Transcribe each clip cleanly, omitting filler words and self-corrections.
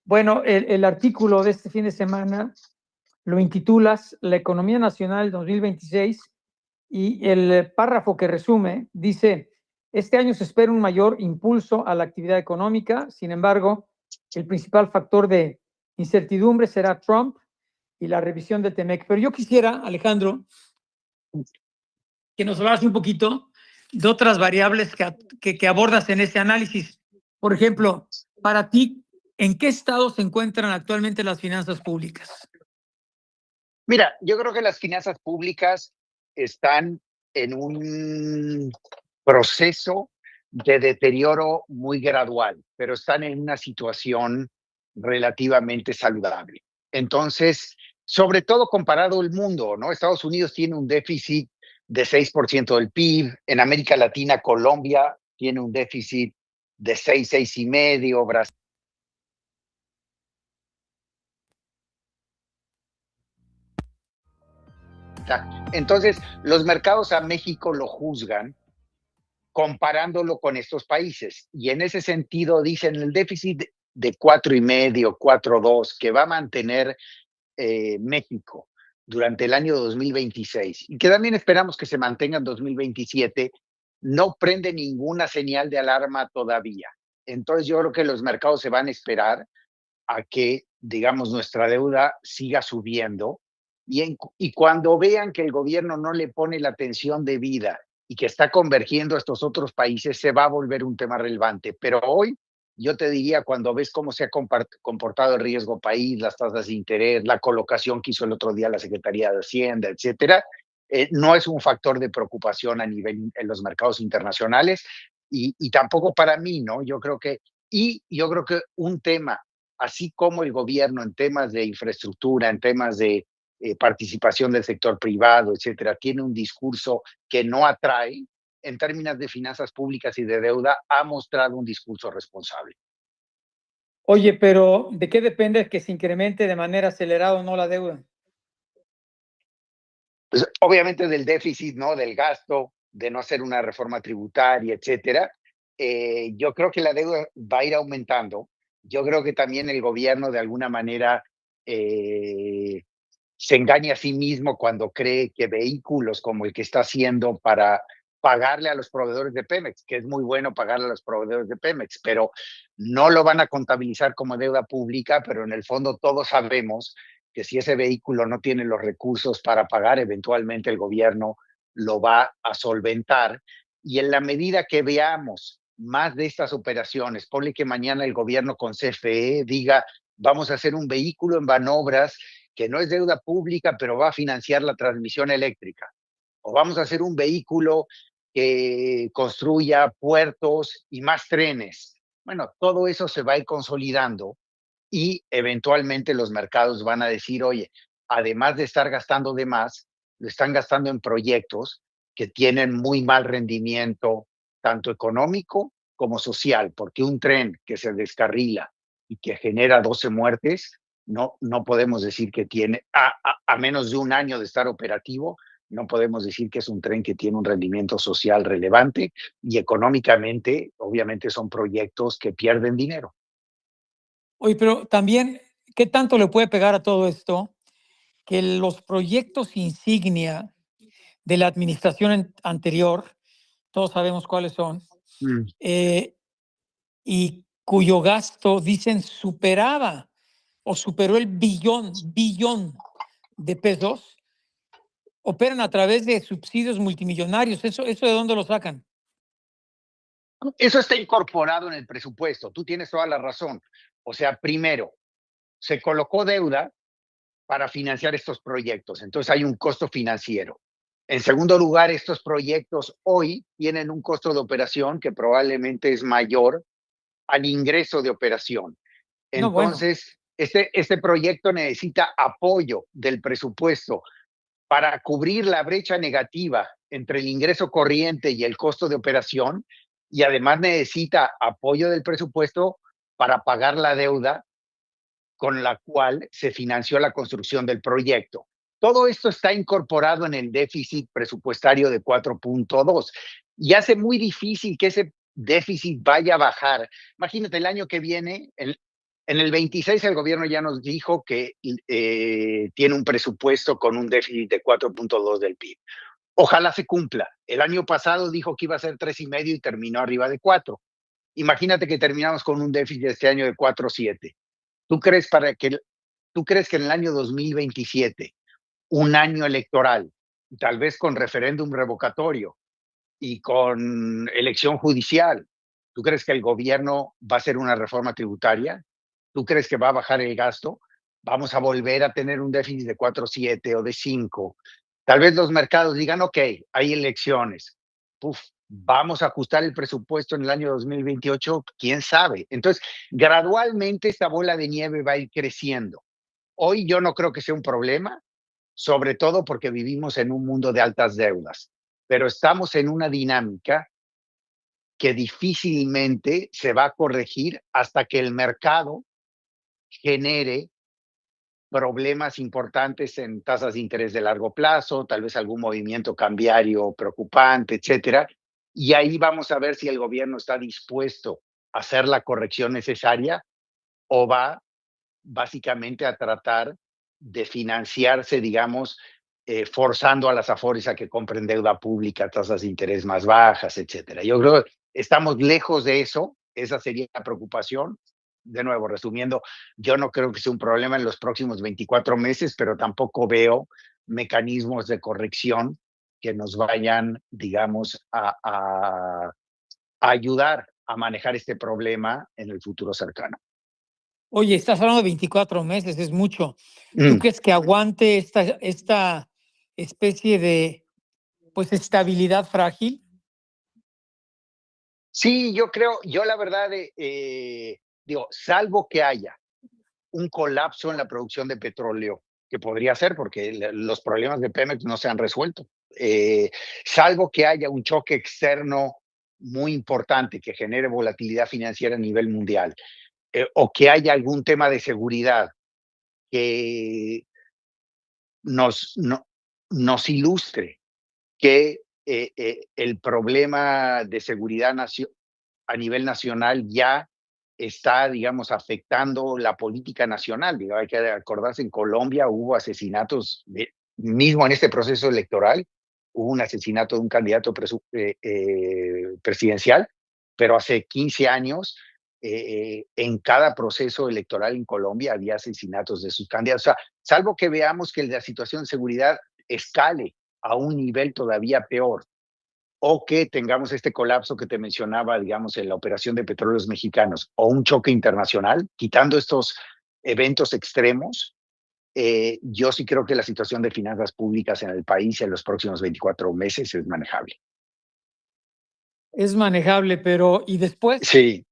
Bueno, el artículo de este fin de semana lo intitulas La economía nacional 2026 y el párrafo que resume dice, este año se espera un mayor impulso a la actividad económica, sin embargo, el principal factor de incertidumbre será Trump y la revisión del TEMEC. Pero yo quisiera, Alejandro, que nos hablas un poquito de otras variables que abordas en ese análisis. Por ejemplo, para ti, ¿en qué estado se encuentran actualmente las finanzas públicas? Mira, yo creo que las finanzas públicas están en un proceso de deterioro muy gradual, pero están en una situación relativamente saludable. Entonces, sobre todo comparado al mundo, ¿no? Estados Unidos tiene un déficit de 6% del PIB, en América Latina, Colombia tiene un déficit de 6, 6,5, Brasil. Entonces, los mercados a México lo juzgan comparándolo con estos países. Y en ese sentido dicen el déficit de 4,5, 4,2 que va a mantener México durante el año 2026 y que también esperamos que se mantenga en 2027, no prende ninguna señal de alarma todavía. Entonces yo creo que los mercados se van a esperar a que, digamos, nuestra deuda siga subiendo y cuando vean que el gobierno no le pone la atención debida y que está convergiendo a estos otros países, se va a volver un tema relevante. Pero hoy, yo te diría, cuando ves cómo se ha comportado el riesgo país, las tasas de interés, la colocación que hizo el otro día la Secretaría de Hacienda, etcétera, no es un factor de preocupación a nivel en los mercados internacionales y tampoco para mí, ¿no? Yo creo que un tema así como el gobierno en temas de infraestructura, en temas de participación del sector privado, etcétera, tiene un discurso que no atrae, en términos de finanzas públicas y de deuda, ha mostrado un discurso responsable. Oye, pero ¿de qué depende que se incremente de manera acelerada o no la deuda? Pues, obviamente del déficit, ¿no? Del gasto, de no hacer una reforma tributaria, etcétera. Yo creo que la deuda va a ir aumentando. Yo creo que también el gobierno de alguna manera eh, se engaña a sí mismo cuando cree que vehículos como el que está haciendo para pagarle a los proveedores de Pemex, que es muy bueno pagarle a los proveedores de Pemex, pero no lo van a contabilizar como deuda pública, pero en el fondo todos sabemos que si ese vehículo no tiene los recursos para pagar, eventualmente el gobierno lo va a solventar. Y en la medida que veamos más de estas operaciones, ponle que mañana el gobierno con CFE diga, vamos a hacer un vehículo en Banobras que no es deuda pública, pero va a financiar la transmisión eléctrica. O vamos a hacer un vehículo que construya puertos y más trenes. Bueno, todo eso se va a ir consolidando y eventualmente los mercados van a decir, oye, además de estar gastando de más, lo están gastando en proyectos que tienen muy mal rendimiento, tanto económico como social, porque un tren que se descarrila y que genera 12 muertes, no podemos decir que tiene, a menos de un año de estar operativo, no podemos decir que es un tren que tiene un rendimiento social relevante y económicamente, obviamente, son proyectos que pierden dinero. Oye, pero también, ¿qué tanto le puede pegar a todo esto que los proyectos insignia de la administración anterior, todos sabemos cuáles son, Mm. eh, y cuyo gasto, dicen, superaba o superó el billón de pesos, operan a través de subsidios multimillonarios? ¿Eso de dónde lo sacan? Eso está incorporado en el presupuesto. Tú tienes toda la razón. O sea, primero, se colocó deuda para financiar estos proyectos. Entonces hay un costo financiero. En segundo lugar, estos proyectos hoy tienen un costo de operación que probablemente es mayor al ingreso de operación. No, bueno, Entonces, este proyecto necesita apoyo del presupuesto para cubrir la brecha negativa entre el ingreso corriente y el costo de operación, y además necesita apoyo del presupuesto para pagar la deuda con la cual se financió la construcción del proyecto. Todo esto está incorporado en el déficit presupuestario de 4,2 y hace muy difícil que ese déficit vaya a bajar. Imagínate el año que viene, En el 26 el gobierno ya nos dijo que tiene un presupuesto con un déficit de 4.2 del PIB. Ojalá se cumpla. El año pasado dijo que iba a ser 3,5 y terminó arriba de 4. Imagínate que terminamos con un déficit este año de 4,7. ¿Tú crees, ¿Tú crees que en el año 2027, un año electoral, tal vez con referéndum revocatorio y con elección judicial, tú crees que el gobierno va a hacer una reforma tributaria? ¿Tú crees que va a bajar el gasto? ¿Vamos a volver a tener un déficit de 4,7 o de 5? Tal vez los mercados digan, ok, hay elecciones. Uf, vamos a ajustar el presupuesto en el año 2028, quién sabe. Entonces, gradualmente esta bola de nieve va a ir creciendo. Hoy yo no creo que sea un problema, sobre todo porque vivimos en un mundo de altas deudas, pero estamos en una dinámica que difícilmente se va a corregir hasta que el mercado genere problemas importantes en tasas de interés de largo plazo, tal vez algún movimiento cambiario preocupante, etcétera. Y ahí vamos a ver si el gobierno está dispuesto a hacer la corrección necesaria o va básicamente a tratar de financiarse, digamos, forzando a las Afores a que compren deuda pública, tasas de interés más bajas, etcétera. Yo creo que estamos lejos de eso, esa sería la preocupación. De nuevo, resumiendo, yo no creo que sea un problema en los próximos 24 meses, pero tampoco veo mecanismos de corrección que nos vayan, digamos, a ayudar a manejar este problema en el futuro cercano. Oye, estás hablando de 24 meses, es mucho. ¿Tú Mm. crees que aguante esta especie de, pues, estabilidad frágil? Sí, yo creo, yo la verdad, digo, salvo que haya un colapso en la producción de petróleo, que podría ser porque los problemas de Pemex no se han resuelto, salvo que haya un choque externo muy importante que genere volatilidad financiera a nivel mundial, o que haya algún tema de seguridad que nos, no, nos ilustre que el problema de seguridad a nivel nacional ya está, digamos, afectando la política nacional. Digo, hay que acordarse, en Colombia hubo asesinatos, mismo en este proceso electoral, hubo un asesinato de un candidato presidencial, pero hace 15 años, en cada proceso electoral en Colombia había asesinatos de sus candidatos. O sea, salvo que veamos que la situación de seguridad escale a un nivel todavía peor, o que tengamos este colapso que te mencionaba, digamos, en la operación de petróleos mexicanos, o un choque internacional, quitando estos eventos extremos, yo sí creo que la situación de finanzas públicas en el país en los próximos 24 meses es manejable. Es manejable, pero ¿y después? Sí.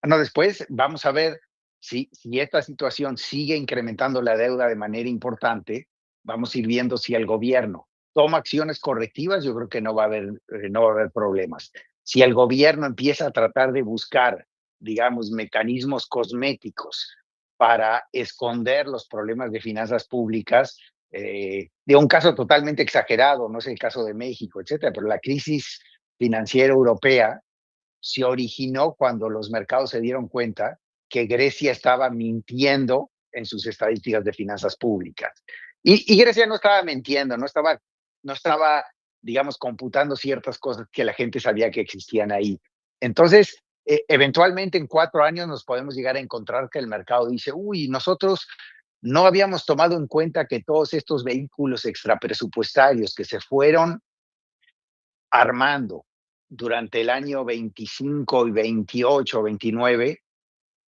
No, después vamos a ver si esta situación sigue incrementando la deuda de manera importante, vamos a ir viendo si el gobierno toma acciones correctivas, yo creo que no va a haber problemas. Si el gobierno empieza a tratar de buscar, digamos, mecanismos cosméticos para esconder los problemas de finanzas públicas, de un caso totalmente exagerado, no es el caso de México, etcétera, pero la crisis financiera europea se originó cuando los mercados se dieron cuenta que Grecia estaba mintiendo en sus estadísticas de finanzas públicas. Y Grecia no estaba mintiendo, no estaba, digamos, computando ciertas cosas que la gente sabía que existían ahí. Entonces, eventualmente en 4 años nos podemos llegar a encontrar que el mercado dice, uy, nosotros no habíamos tomado en cuenta que todos estos vehículos extrapresupuestarios que se fueron armando durante el año 25 y 28, 29,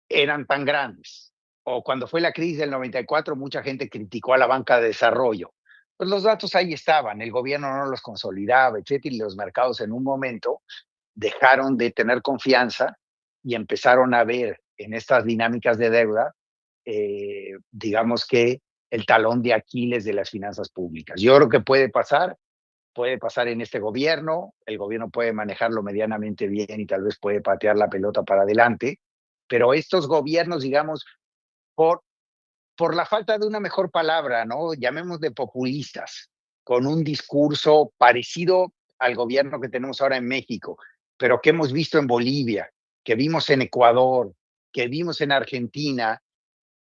eran tan grandes. O cuando fue la crisis del 94, mucha gente criticó a la banca de desarrollo. Pues los datos ahí estaban, el gobierno no los consolidaba, etcétera, y los mercados en un momento dejaron de tener confianza y empezaron a ver en estas dinámicas de deuda, digamos que el talón de Aquiles de las finanzas públicas. Yo creo que puede pasar en este gobierno, el gobierno puede manejarlo medianamente bien y tal vez puede patear la pelota para adelante, pero estos gobiernos, digamos, por, por la falta de una mejor palabra, ¿no? Llamemos de populistas, con un discurso parecido al gobierno que tenemos ahora en México, pero que hemos visto en Bolivia, que vimos en Ecuador, que vimos en Argentina,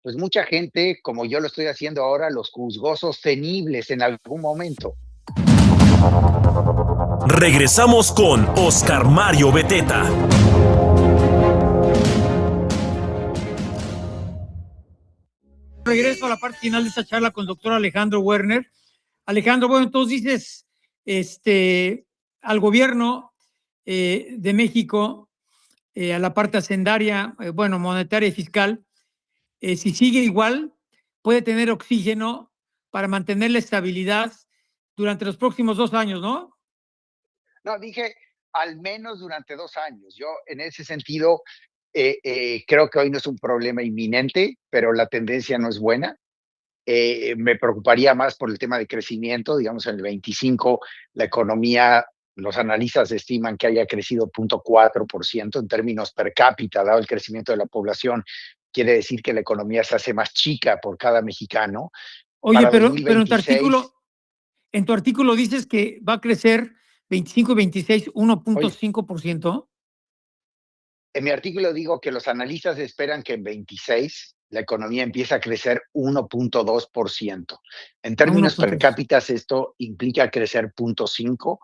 pues mucha gente, como yo lo estoy haciendo ahora, los juzgó sostenibles en algún momento. Regresamos con Oscar Mario Beteta. Regreso a la parte final de esta charla con el doctor Alejandro Werner. Alejandro, bueno, entonces dices al gobierno de México, a la parte hacendaria, bueno, monetaria y fiscal, si sigue igual, puede tener oxígeno para mantener la estabilidad durante los próximos 2 años, ¿no? No, dije al menos durante 2 años. Yo en ese sentido creo que hoy no es un problema inminente, pero la tendencia no es buena. Me preocuparía más por el tema de crecimiento. Digamos, en el 25 la economía, los analistas estiman que haya crecido 0.4% en términos per cápita, dado el crecimiento de la población. Quiere decir que la economía se hace más chica por cada mexicano. Oye, Para pero 2026, en tu artículo dices que va a crecer 25 y 26, oye, 1.5%. en mi artículo digo que los analistas esperan que en 26 la economía empiece a crecer 1.2%. En A términos per 1.2. cápita, esto implica crecer 0.5.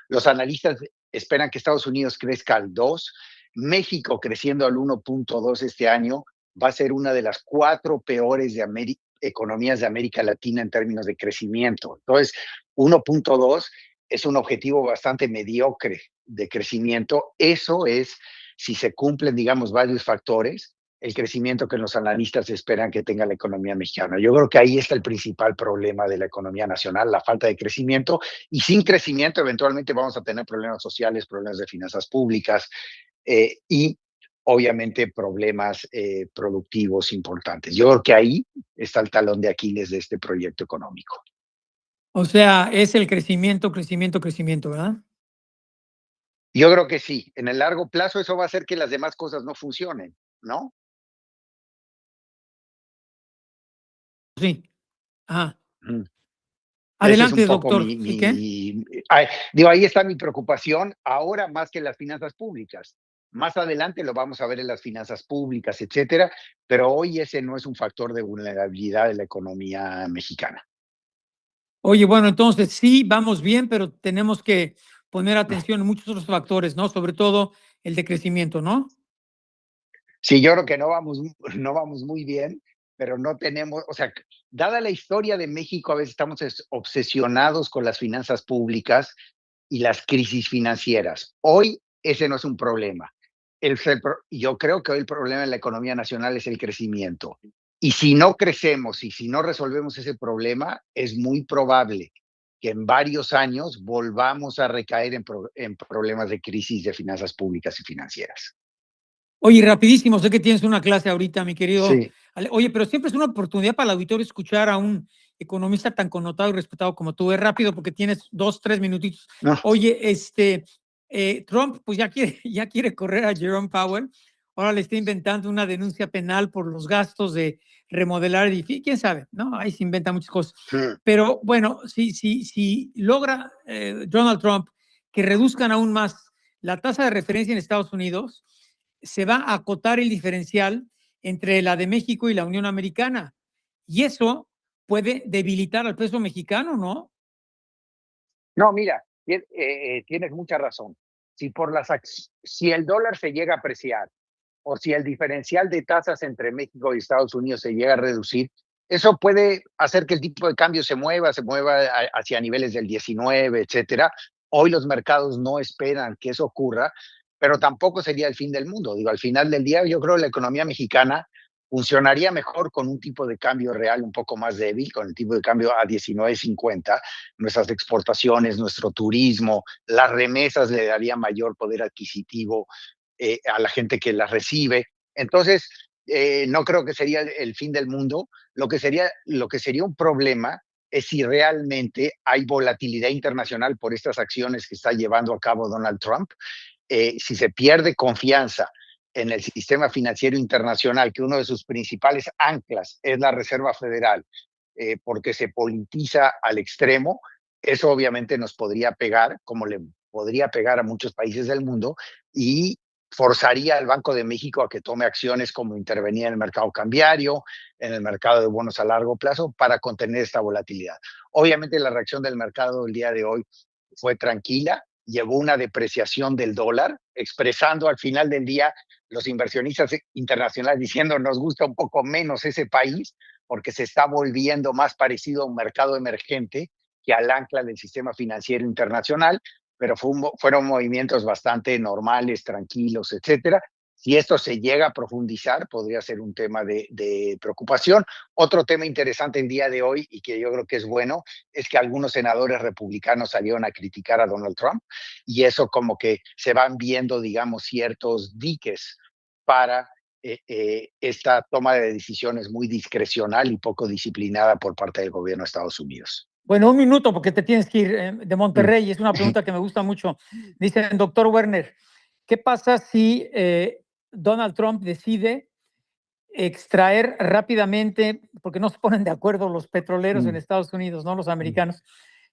Los analistas esperan que Estados Unidos crezca al 2. México creciendo al 1.2 este año va a ser una de las 4 peores economías de América Latina en términos de crecimiento. Entonces, 1.2 es un objetivo bastante mediocre de crecimiento. Eso es, si se cumplen, digamos, varios factores, el crecimiento que los analistas esperan que tenga la economía mexicana. Yo creo que ahí está el principal problema de la economía nacional, la falta de crecimiento, y sin crecimiento eventualmente vamos a tener problemas sociales, problemas de finanzas públicas y obviamente problemas productivos importantes. Yo creo que ahí está el talón de Aquiles de este proyecto económico. O sea, es el crecimiento, crecimiento, crecimiento, ¿verdad? Yo creo que sí. En el largo plazo eso va a hacer que las demás cosas no funcionen, ¿no? Sí. Ajá. Mm. Ese es un Adelante, poco doctor. ¿Sí qué? digo, ahí está mi preocupación, ahora más que las finanzas públicas. Más adelante lo vamos a ver en las finanzas públicas, etcétera, pero hoy ese no es un factor de vulnerabilidad de la economía mexicana. Oye, bueno, entonces sí, vamos bien, pero tenemos que poner atención en muchos otros factores, ¿no? Sobre todo el de crecimiento, ¿no? Sí, yo creo que no vamos muy bien, pero no tenemos, o sea, dada la historia de México, a veces estamos obsesionados con las finanzas públicas y las crisis financieras. Hoy ese no es un problema. Yo creo que hoy el problema en la economía nacional es el crecimiento. Y si no crecemos y si no resolvemos ese problema, es muy probable que en varios años volvamos a recaer en problemas de crisis de finanzas públicas y financieras. Oye, rapidísimo, sé que tienes una clase ahorita, mi querido. Sí. Oye, pero siempre es una oportunidad para el auditorio escuchar a un economista tan connotado y respetado como tú. Es rápido porque tienes 2, 3 minutitos. No. Oye, Trump, pues ya quiere correr a Jerome Powell. Ahora le está inventando una denuncia penal por los gastos de remodelar edificios. ¿Quién sabe? ¿No? Ahí se inventan muchas cosas. Pero bueno, si logra Donald Trump que reduzcan aún más la tasa de referencia en Estados Unidos, se va a acotar el diferencial entre la de México y la Unión Americana. Y eso puede debilitar al peso mexicano, ¿no? No, mira, tienes mucha razón. Si el dólar se llega a apreciar o si el diferencial de tasas entre México y Estados Unidos se llega a reducir, eso puede hacer que el tipo de cambio se mueva hacia niveles del 19, etcétera. Hoy los mercados no esperan que eso ocurra, pero tampoco sería el fin del mundo. Digo, al final del día, yo creo que la economía mexicana funcionaría mejor con un tipo de cambio real un poco más débil, con el tipo de cambio a 19.50. Nuestras exportaciones, nuestro turismo, las remesas le daría mayor poder adquisitivo a la gente que las recibe. Entonces, no creo que sería el fin del mundo. Lo que sería un problema es si realmente hay volatilidad internacional por estas acciones que está llevando a cabo Donald Trump. Si se pierde confianza en el sistema financiero internacional, que uno de sus principales anclas es la Reserva Federal, porque se politiza al extremo, eso obviamente nos podría pegar, como le podría pegar a muchos países del mundo, y forzaría al Banco de México a que tome acciones como intervenir en el mercado cambiario, en el mercado de bonos a largo plazo, para contener esta volatilidad. Obviamente la reacción del mercado el día de hoy fue tranquila, llevó una depreciación del dólar, expresando al final del día los inversionistas internacionales diciendo nos gusta un poco menos ese país porque se está volviendo más parecido a un mercado emergente que al ancla del sistema financiero internacional, pero fueron movimientos bastante normales, tranquilos, etcétera. Si esto se llega a profundizar, podría ser un tema de preocupación. Otro tema interesante el día de hoy, y que yo creo que es bueno, es que algunos senadores republicanos salieron a criticar a Donald Trump, y eso como que se van viendo, digamos, ciertos diques para esta toma de decisiones muy discrecional y poco disciplinada por parte del gobierno de Estados Unidos. Bueno, un minuto porque te tienes que ir de Monterrey. Es una pregunta que me gusta mucho. Dicen, doctor Werner, ¿qué pasa si Donald Trump decide extraer rápidamente, porque no se ponen de acuerdo los petroleros en Estados Unidos, no los americanos?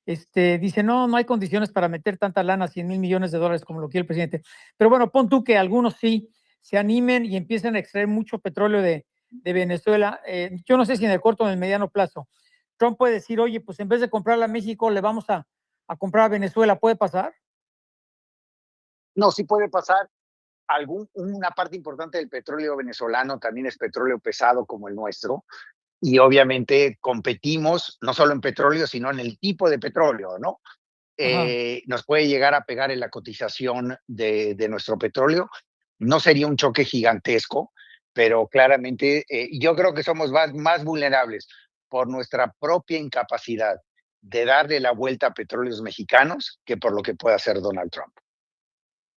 Dice, no hay condiciones para meter tanta lana, $100,000 millones como lo quiere el presidente. Pero bueno, pon tú que algunos sí se animen y empiecen a extraer mucho petróleo de Venezuela. Yo no sé si en el corto o en el mediano plazo Trump puede decir, oye, pues en vez de comprarla a México, le vamos a comprar a Venezuela. ¿Puede pasar? No, sí puede pasar. Una parte importante del petróleo venezolano también es petróleo pesado como el nuestro. Y obviamente competimos no solo en petróleo, sino en el tipo de petróleo, ¿no? Nos puede llegar a pegar en la cotización de nuestro petróleo. No sería un choque gigantesco, pero claramente yo creo que somos más vulnerables por nuestra propia incapacidad de darle la vuelta a petróleos mexicanos que por lo que pueda hacer Donald Trump.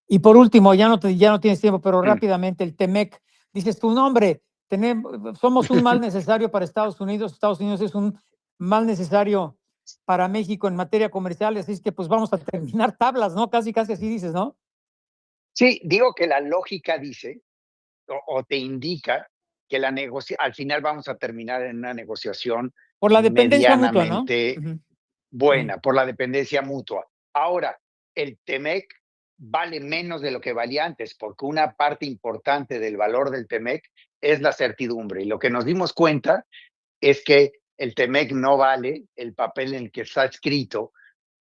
Y por último, ya no tienes tiempo, pero rápidamente, el TEMEC, dices tu nombre, somos un mal necesario para Estados Unidos es un mal necesario para México en materia comercial, así es que pues vamos a terminar tablas, ¿no? Casi así dices, ¿no? Sí, digo que la lógica dice, o te indica, que al final vamos a terminar en una negociación por la dependencia medianamente mutua, ¿no? buena, por la dependencia mutua. Ahora, el TEMEC vale menos de lo que valía antes, porque una parte importante del valor del TEMEC es la certidumbre. Y lo que nos dimos cuenta es que el TEMEC no vale el papel en el que está escrito,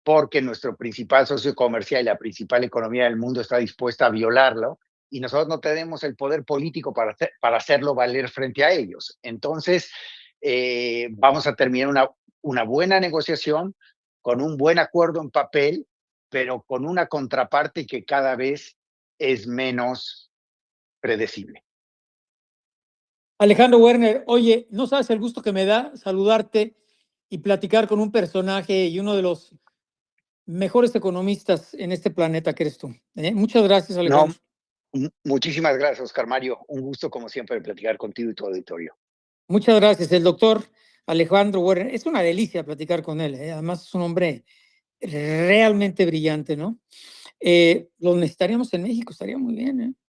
porque nuestro principal socio comercial y la principal economía del mundo está dispuesta a violarlo, y nosotros no tenemos el poder político para hacerlo valer frente a ellos. Entonces, vamos a terminar una buena negociación, con un buen acuerdo en papel, pero con una contraparte que cada vez es menos predecible. Alejandro Werner, oye, no sabes el gusto que me da saludarte y platicar con un personaje y uno de los mejores economistas en este planeta que eres tú. Muchas gracias, Alejandro. No, muchísimas gracias, Oscar Mario. Un gusto, como siempre, platicar contigo y tu auditorio. Muchas gracias. El doctor Alejandro Werner, es una delicia platicar con él. Además, es un hombre realmente brillante, ¿no? Lo necesitaríamos en México, estaría muy bien, ¿eh?